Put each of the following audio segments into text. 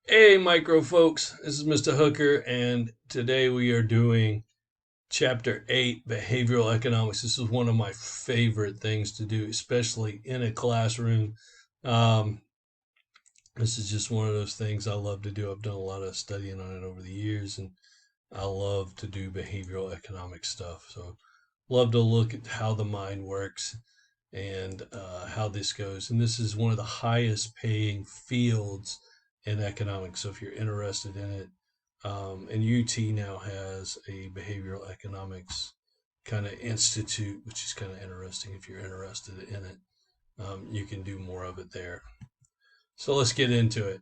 Hey, micro folks, this is Mr. Hooker, and today we are doing Chapter 8 Behavioral Economics. This is one of my favorite things to do, especially in a classroom. Um, this is just one of those things I love to do. I've done a lot of studying on it over the years, and I love to do behavioral economic stuff. So, love to look at how the mind works and how this goes. And this is one of the highest paying fields in economics. So if you're interested in it, and UT now has a behavioral economics kind of institute, which is kind of interesting. If you're interested in it, you can do more of it there. So let's get into it.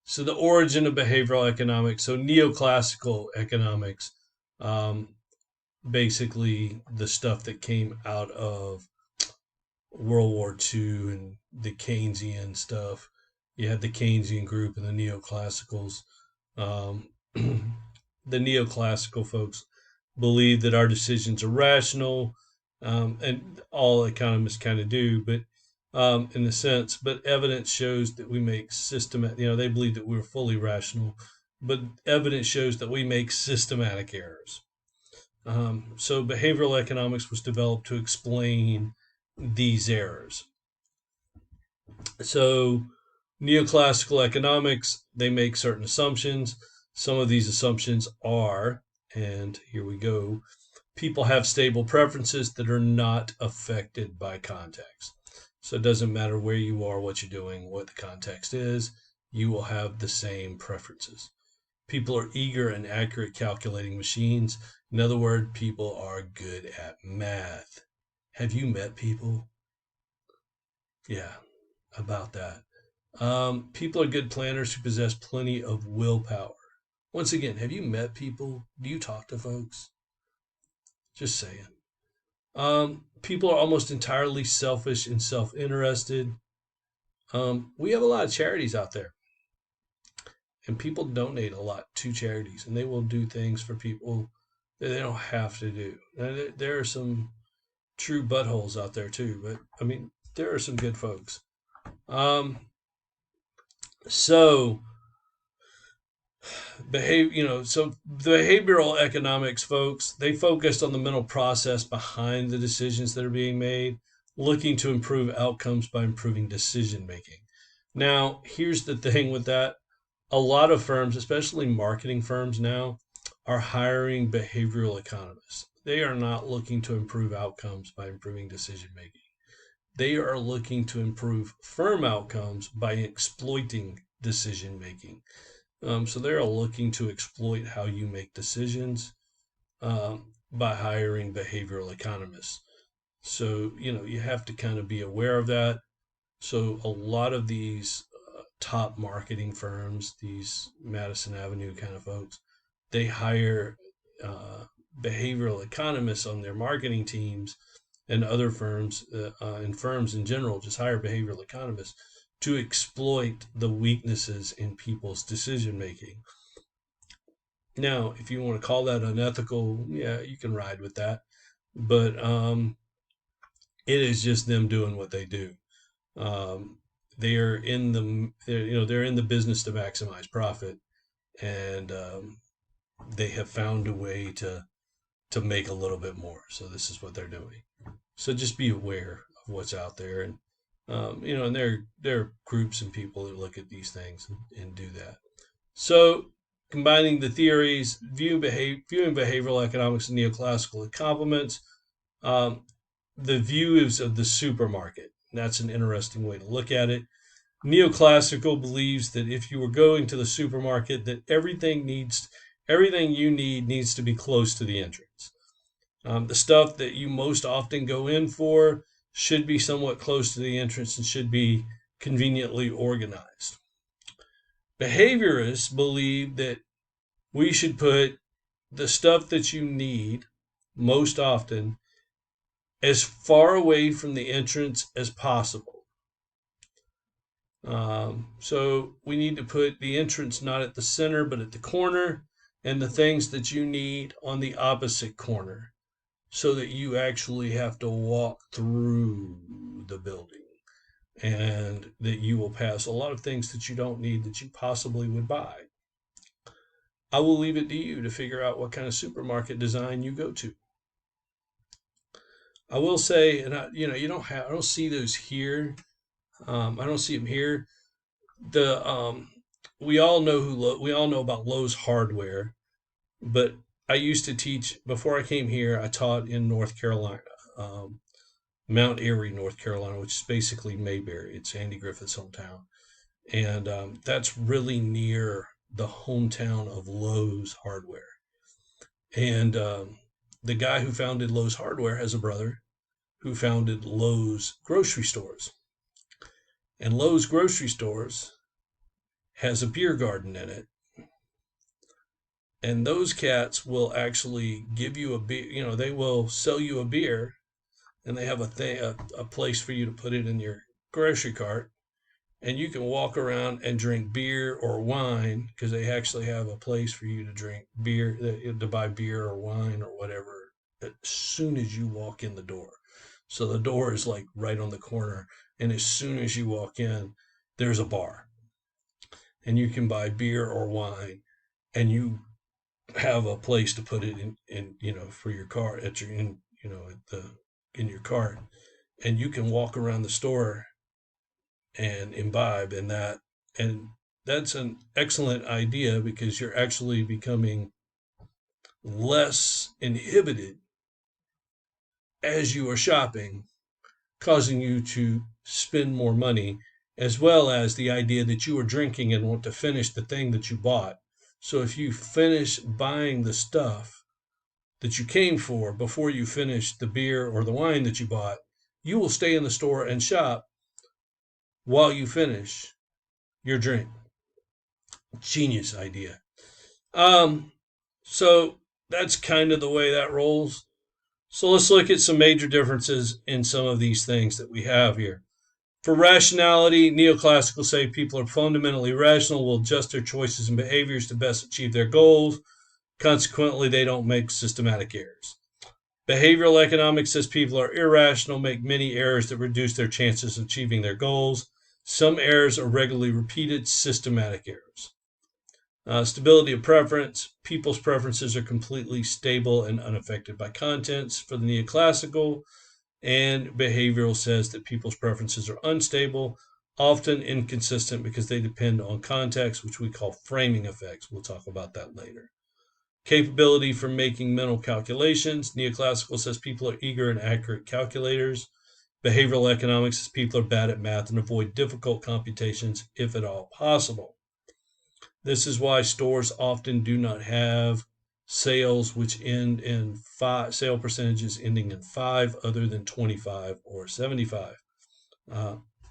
So the origin of behavioral economics. So neoclassical economics, um, basically the stuff that came out of World War II and the Keynesian stuff. You had the Keynesian group and the neoclassicals. The neoclassical folks believe that our decisions are rational, and all economists kind of do, but in a sense, but evidence shows that we make systematic, they believe that we're fully rational, but evidence shows that we make systematic errors. So behavioral economics was developed to explain these errors. So neoclassical economics, they make certain assumptions. Some of these assumptions are, and here we go, people have stable preferences that are not affected by context. So it doesn't matter where you are, what you're doing, what the context is, you will have the same preferences. People are eager and accurate calculating machines. In other words, people are good at math. Have you met people? Yeah, about that. People are good planners who possess plenty of willpower. Once again, have you met people? Do you talk to folks? Just saying. People are almost entirely selfish and self interested. We have a lot of charities out there, and people donate a lot to charities, and they will do things for people that they don't have to do. Now, there are some true buttholes out there too, but I mean, there are some good folks. Um, so so the behavioral economics folks, they focused on the mental process behind the decisions that are being made, looking to improve outcomes by improving decision making. Now, here's the thing with that. A lot of firms, especially marketing firms now, are hiring behavioral economists. They are not looking to improve outcomes by improving decision making. They are looking to improve firm outcomes by exploiting decision making. So they're looking to exploit how you make decisions, by hiring behavioral economists. So, you have to kind of be aware of that. So a lot of these top marketing firms, these Madison Avenue kind of folks, they hire uh, behavioral economists on their marketing teams, and other firms, and firms in general just hire behavioral economists to exploit the weaknesses in people's decision making. Now, if you want to call that unethical, yeah, you can ride with that. But it is just them doing what they do. Um, they're in the business to maximize profit, and they have found a way to make a little bit more. So this is what they're doing. So just be aware of what's out there, and and there are groups and people that look at these things and do that. So, combining the theories, viewing behavioral economics and neoclassical complements, um, the view is of the supermarket. That's an interesting way to look at it. Neoclassical believes that if you were going to the supermarket, that everything you need needs to be close to the entrance. The stuff that you most often go in for should be somewhat close to the entrance and should be conveniently organized. Behaviorists believe that we should put the stuff that you need most often as far away from the entrance as possible. So we need to put the entrance not at the center, but at the corner, and the things that you need on the opposite corner, so that you actually have to walk through the building. and that you will pass a lot of things that you don't need that you possibly would buy. I will leave it to you to figure out what kind of supermarket design you go to. I will say, and I don't see those here. I don't see them here. The We all know we all know about Lowe's Hardware, but I used to teach before I came here. I taught in North Carolina, um, Mount Airy, North Carolina, which is basically Mayberry. It's Andy Griffith's hometown, and that's really near the hometown of Lowe's Hardware. And the guy who founded Lowe's Hardware has a brother who founded Lowe's Grocery Stores, and Lowe's Grocery Stores has a beer garden in it, and those cats will actually give you a beer. They will sell you a beer, and they have a place for you to put it in your grocery cart, and you can walk around and drink beer or wine because they actually have a place for you to drink beer, to buy beer or wine or whatever as soon as you walk in the door. So the door is like right on the corner, and as soon as you walk in, there's a bar, and you can buy beer or wine, and you have a place to put it in for your car at your in at the in your cart, and you can walk around the store and imbibe in that. And that's an excellent idea because you're actually becoming less inhibited as you are shopping, causing you to spend more money, as well as the idea that you are drinking and want to finish the thing that you bought. So if you finish buying the stuff that you came for before you finish the beer or the wine that you bought, you will stay in the store and shop while you finish your drink. Genius idea. Um, so that's kind of the way that rolls. So let's look at some major differences in some of these things that we have here. For rationality, neoclassical say people are fundamentally rational, will adjust their choices and behaviors to best achieve their goals. Consequently, they don't make systematic errors. Behavioral economics says people are irrational, make many errors that reduce their chances of achieving their goals. Some errors are regularly repeated, systematic errors. Stability of preference. People's preferences are completely stable and unaffected by contents for the neoclassical. And behavioral says that people's preferences are unstable, often inconsistent because they depend on context, which we call framing effects. We'll talk about that later. Capability for making mental calculations. Neoclassical says people are eager and accurate calculators. Behavioral economics says people are bad at math and avoid difficult computations if at all possible. This is why stores often do not have sales which end in sale percentages ending in 5 other than 25 or 75.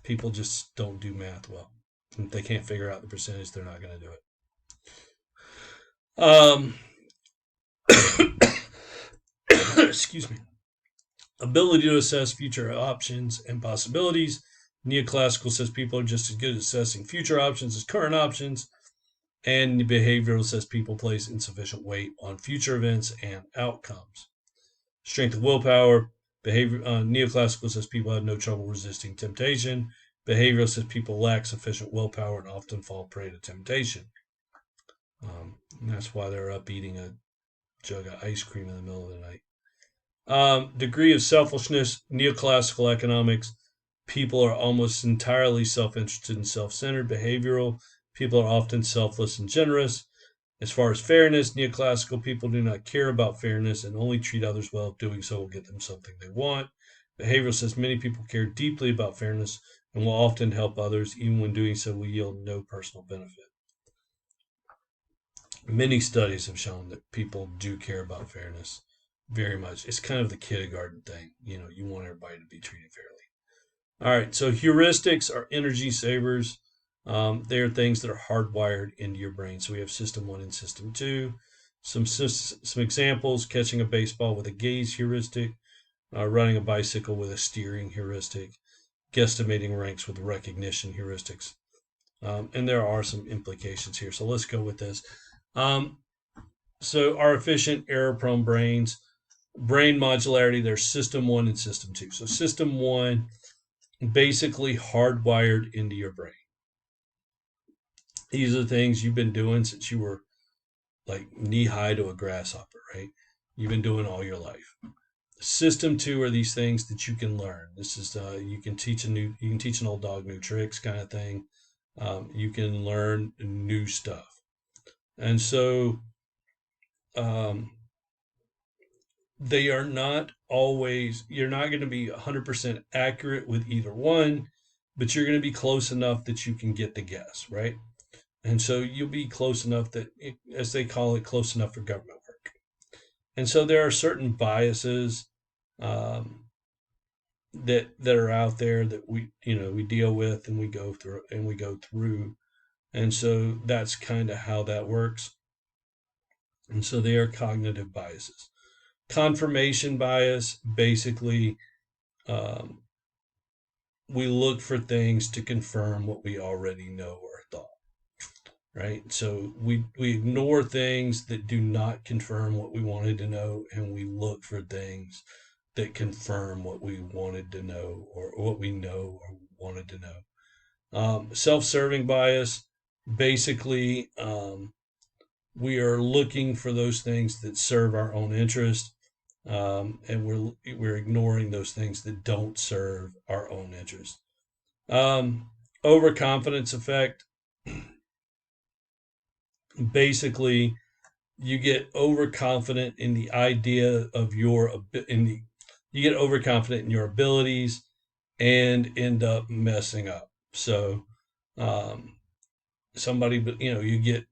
People just don't do math well. If they can't figure out the percentage, they're not going to do it. Excuse me. Ability to assess future options and possibilities. Neoclassical says people are just as good at assessing future options as current options. And behavioral says people place insufficient weight on future events and outcomes. Strength of willpower. Neoclassical says people have no trouble resisting temptation. Behavioral says people lack sufficient willpower and often fall prey to temptation. And that's why they're up eating a jug of ice cream in the middle of the night. Degree of selfishness. Neoclassical economics. People are almost entirely self-interested and self-centered. Behavioral. People are often selfless and generous. As far as fairness, neoclassical people do not care about fairness and only treat others well. Doing so will get them something they want. Behavioral says many people care deeply about fairness and will often help others, even when doing so will yield no personal benefit. Many studies have shown that people do care about fairness very much. It's kind of the kindergarten thing. You want everybody to be treated fairly. All right, so heuristics are energy savers. They are things that are hardwired into your brain. So we have system 1 and system 2. Some examples: catching a baseball with a gaze heuristic, riding a bicycle with a steering heuristic, guesstimating ranks with recognition heuristics. And there are some implications here. So let's go with this. So our efficient error-prone brains, brain modularity, there's system 1 and system 2. So system 1 basically hardwired into your brain. These are the things you've been doing since you were like knee high to a grasshopper, right? You've been doing all your life. System two are these things that you can learn. This is you can teach an old dog new tricks kind of thing. You can learn new stuff, and so um, they are not always. You're not going to be 100% accurate with either one, but you're going to be close enough that you can get the guess, right? And so you'll be close enough that, as they call it, close enough for government work. And so there are certain biases um, that are out there that we deal with and we go through. And so that's kind of how that works. And so they are cognitive biases. Confirmation bias, basically, um, we look for things to confirm what we already know or thought. Right? So we ignore things that do not confirm what we wanted to know, and we look for things that confirm what we wanted to know or what we know or wanted to know. Self-serving bias, basically, we are looking for those things that serve our own interest, and we're ignoring those things that don't serve our own interest. Overconfidence effect. Basically, you get overconfident in the idea of you get overconfident in your abilities and end up messing up. So um, you get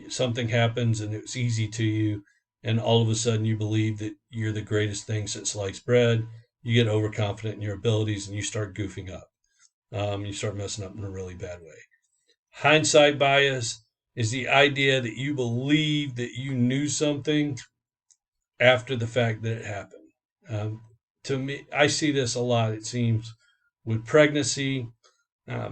something happens and it's easy to you, and all of a sudden you believe that you're the greatest thing since sliced bread. You get overconfident in your abilities and you start goofing up. You start messing up in a really bad way. Hindsight bias is the idea that you believe that you knew something after the fact that it happened. To me, I see this a lot, it seems, with pregnancy.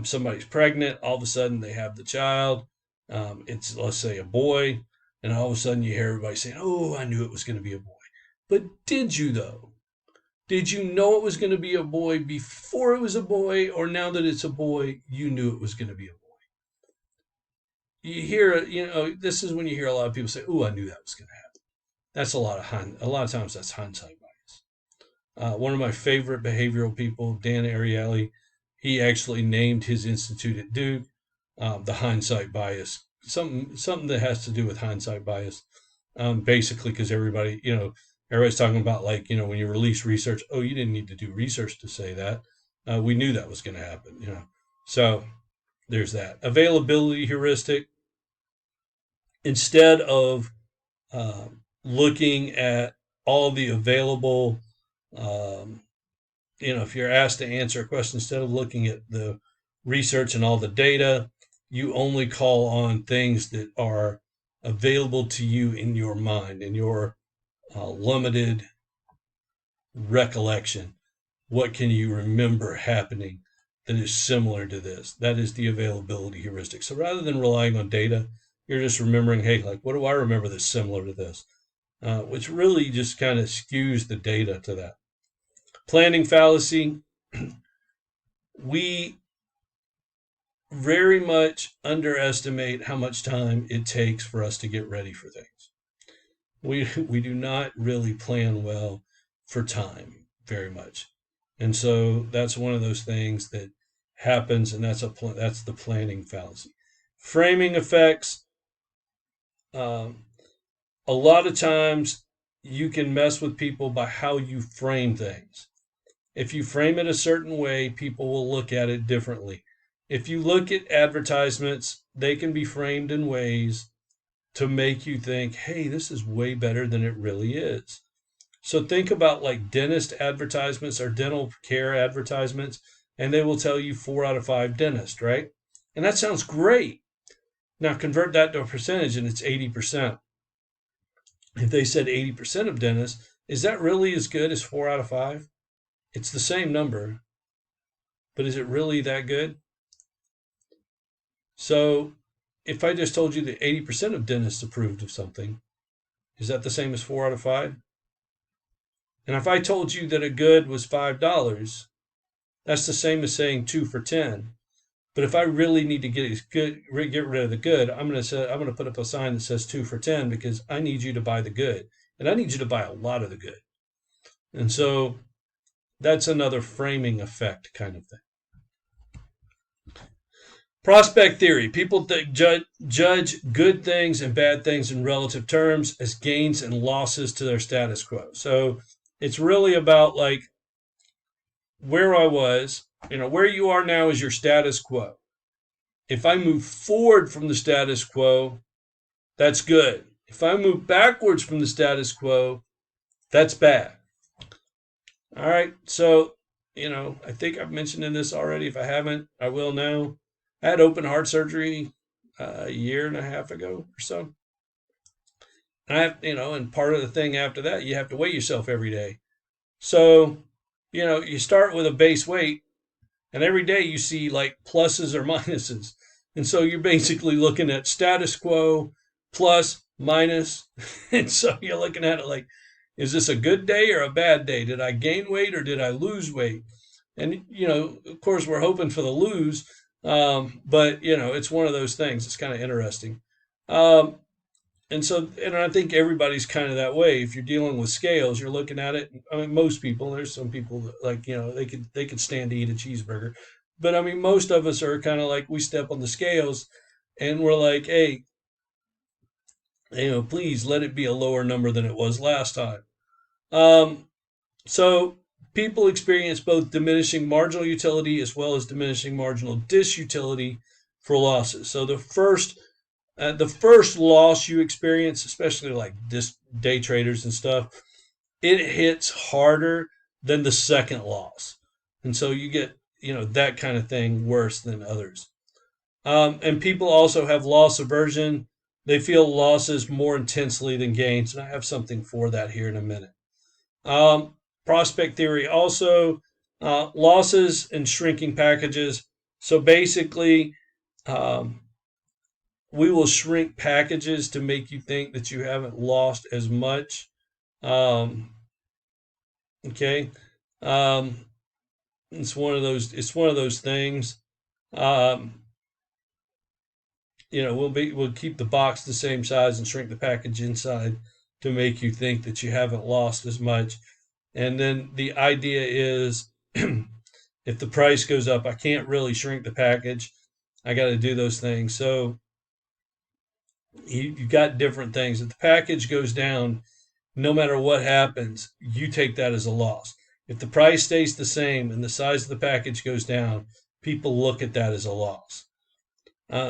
Somebody's pregnant, all of a sudden they have the child. It's, let's say, a boy, and all of a sudden you hear everybody saying, "Oh, I knew it was going to be a boy." But did you, though? Did you know it was going to be a boy before it was a boy, or now that it's a boy, you knew it was going to be a boy? This is when you hear a lot of people say, "Oh, I knew that was going to happen." That's a lot of times that's hindsight bias. One of my favorite behavioral people, Dan Ariely, he actually named his institute at Duke the hindsight bias, something that has to do with hindsight bias. Basically, because everybody's talking about, like, when you release research, oh, you didn't need to do research to say that. We knew that was going to happen. So there's that. Availability heuristic. Instead of looking at all the available, um, if you're asked to answer a question, instead of looking at the research and all the data, you only call on things that are available to you in your mind, in your limited recollection. What can you remember happening that is similar to this? That is the availability heuristic. So rather than relying on data, you're just remembering, hey, like, what do I remember that's similar to this? Which really just kind of skews the data to that. Planning fallacy. We very much underestimate how much time it takes for us to get ready for things. We do not really plan well for time very much. And so that's one of those things that happens, and that's the planning fallacy. Framing effects. A lot of times you can mess with people by how you frame things. If you frame it a certain way, people will look at it differently. If you look at advertisements, they can be framed in ways to make you think, hey, this is way better than it really is. So think about, like, dentist advertisements or dental care advertisements, and they will tell you 4 out of 5 dentists, right? And that sounds great. Now convert that to a percentage and it's 80%. If they said 80% of dentists, is that really as good as 4 out of 5? It's the same number, but is it really that good? So if I just told you that 80% of dentists approved of something, is that the same as 4 out of 5? And if I told you that a good was $5, That's the same as saying 2 for 10. But if I really need to get rid of the good, I'm gonna put up a sign that says 2 for 10 because I need you to buy the good, and I need you to buy a lot of the good. And so that's another framing effect kind of thing. Prospect theory. People judge good things and bad things in relative terms as gains and losses to their status quo. So it's really about like where I was, where you are now is your status quo. If I move forward from the status quo, that's good. If I move backwards from the status quo, that's bad. All right. So, I think I've mentioned in this already. If I haven't, I will now. I had open heart surgery a year and a half ago or so. And part of the thing after that, you have to weigh yourself every day. So, you start with a base weight, and every day you see like pluses or minuses. And so you're basically looking at status quo, plus, minus. And so you're looking at it like, is this a good day or a bad day? Did I gain weight or did I lose weight? And, of course, we're hoping for the lose. But, it's one of those things. It's kind of interesting. Um, and I think everybody's kind of that way. If you're dealing with scales, you're looking at it. I mean, most people. There's some people that like they could stand to eat a cheeseburger, but I mean, most of us are kind of like we step on the scales, and we're like, hey, please let it be a lower number than it was last time. Um, so people experience both diminishing marginal utility as well as diminishing marginal disutility for losses. So the first loss you experience, especially like this day traders and stuff, it hits harder than the second loss. And so you get, that kind of thing worse than others. And people also have loss aversion. They feel losses more intensely than gains. And I have something for that here in a minute. Prospect theory also, losses and shrinking packages. So basically, um, we will shrink packages to make you think that you haven't lost as much. Um, okay, um, it's one of those. It's one of those things. Um, we'll keep the box the same size and shrink the package inside to make you think that you haven't lost as much. And then the idea is, if the price goes up, I can't really shrink the package. I got to do those things. So you've got different things. If the package goes down, no matter what happens, you take that as a loss. If the price stays the same and the size of the package goes down, people look at that as a loss.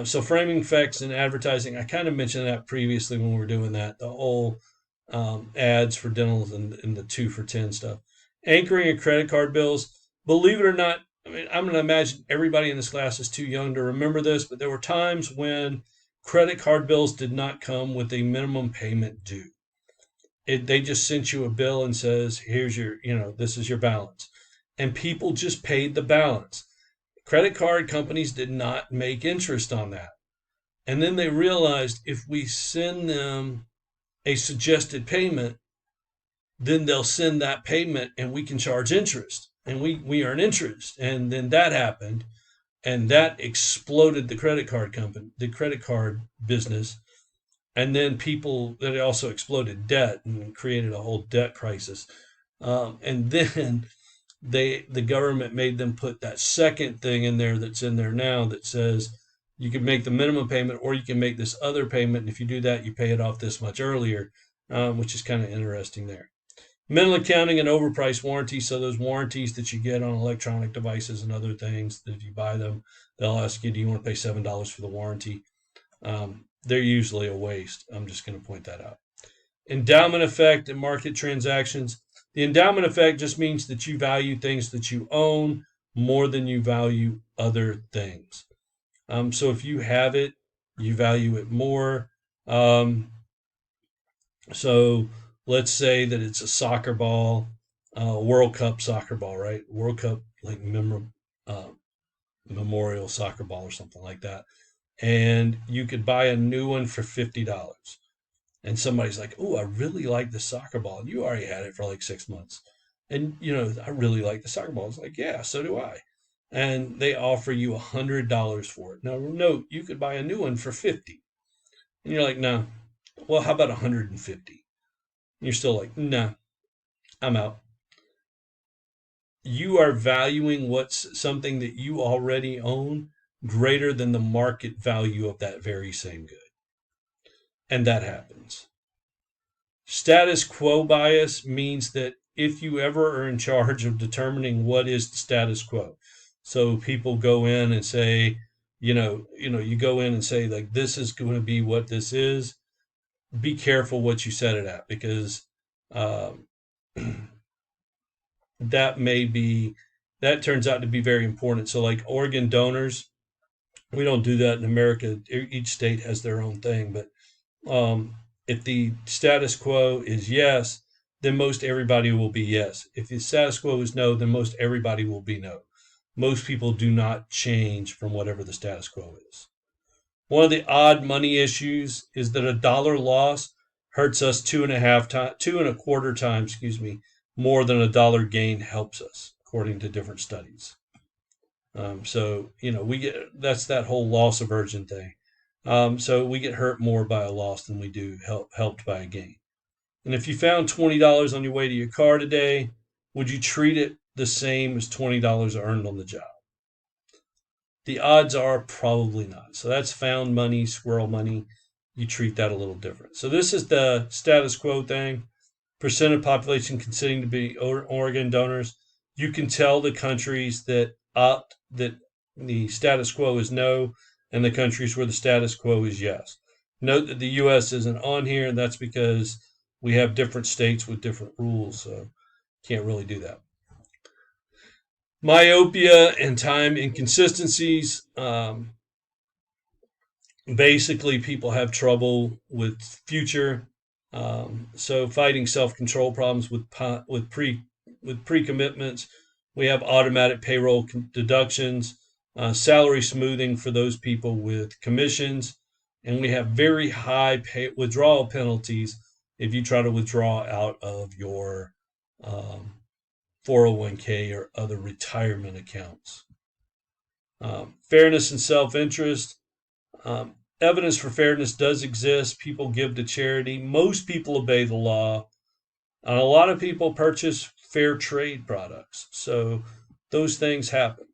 So framing effects in advertising, I kind of mentioned that previously when we were doing that, the whole ads for dentals and the 2 for 10 stuff. Anchoring and credit card bills. Believe it or not, I mean, I'm going to imagine everybody in this class is too young to remember this, but there were times when credit card bills did not come with a minimum payment due. They just sent you a bill and says, here's your, this is your balance. And people just paid the balance. Credit card companies did not make interest on that. And then they realized if we send them a suggested payment, then they'll send that payment and we can charge interest and we earn interest. And then that happened and that exploded the credit card business. And then that also exploded debt and created a whole debt crisis. And then the government made them put that second thing in there that's in there now that says you can make the minimum payment or you can make this other payment. And if you do that, you pay it off this much earlier, which is kind of interesting there. Mental accounting and overpriced warranties. So those warranties that you get on electronic devices and other things, that if you buy them, they'll ask you, do you want to pay $7 for the warranty? They're usually a waste. I'm just going to point that out. Endowment effect and market transactions. The endowment effect just means that you value things that you own more than you value other things. So if you have it, you value it more. So let's say that it's a soccer ball, World Cup soccer ball, right? World Cup, like memorial soccer ball or something like that. And you could buy a new one for $50. And somebody's like, oh, I really like the soccer ball. And you already had it for like 6 months. And, I really like the soccer ball. It's like, yeah, so do I. And they offer you $100 for it. Now, note, you could buy a new one for 50. And you're like, no. Well, how about 150? And you're still like, no, I'm out. You are valuing what's something that you already own greater than the market value of that very same good. And that happens. Status quo bias means that if you ever are in charge of determining what is the status quo, so people go in and say, you go in and say like this is going to be what this is. Be careful what you set it at, because um, that turns out to be very important. So like organ donors, we don't do that in America. Each state has their own thing, but if the status quo is yes, then most everybody will be yes. If the status quo is no, then most everybody will be no. Most people do not change from whatever the status quo is. One of the odd money issues is that a dollar loss hurts us 2.25 times, more than a dollar gain helps us, according to different studies. So we get that's that whole loss aversion thing. So we get hurt more by a loss than we do helped by a gain. And if you found $20 on your way to your car today, would you treat it the same as $20 earned on the job? The odds are probably not. So that's found money, squirrel money. You treat that a little different. So this is the status quo thing. Percent of population consenting to be organ donors. You can tell the countries that opt that the status quo is no, and the countries where the status quo is yes. Note that the U.S. isn't on here, and that's because we have different states with different rules, so can't really do that. Myopia and time inconsistencies. Basically, people have trouble with future. So fighting self-control problems with pre-commitments. We have automatic payroll deductions, salary smoothing for those people with commissions, and we have very high withdrawal penalties if you try to withdraw out of your 401k or other retirement accounts. Fairness and self-interest. Evidence for fairness does exist. People give to charity. Most people obey the law. And a lot of people purchase fair trade products. So those things happen.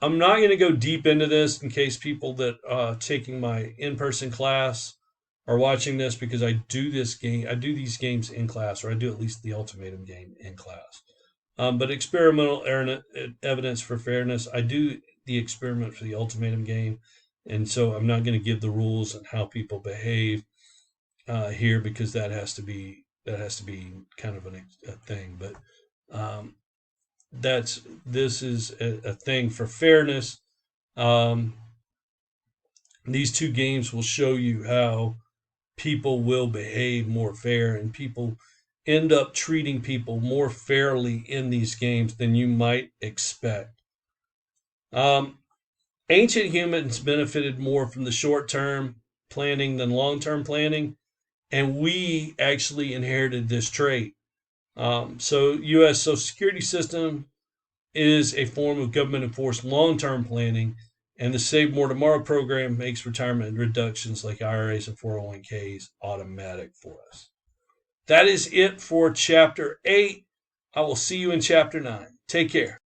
I'm not going to go deep into this in case people that are taking my in-person class are watching this, because I do these games in class, or I do at least the ultimatum game in class. But experimental evidence for fairness, I do the experiment for the ultimatum game, and so I'm not going to give the rules and how people behave here, because that has to be kind of a thing. But this is a thing for fairness. These two games will show you how people will behave more fair, and people end up treating people more fairly in these games than you might expect. Ancient humans benefited more from the short-term planning than long-term planning, and we actually inherited this trait. So U.S. Social Security system is a form of government-enforced long-term planning, and the Save More Tomorrow program makes retirement reductions like IRAs and 401ks automatic for us. That is it for Chapter 8. I will see you in Chapter 9. Take care.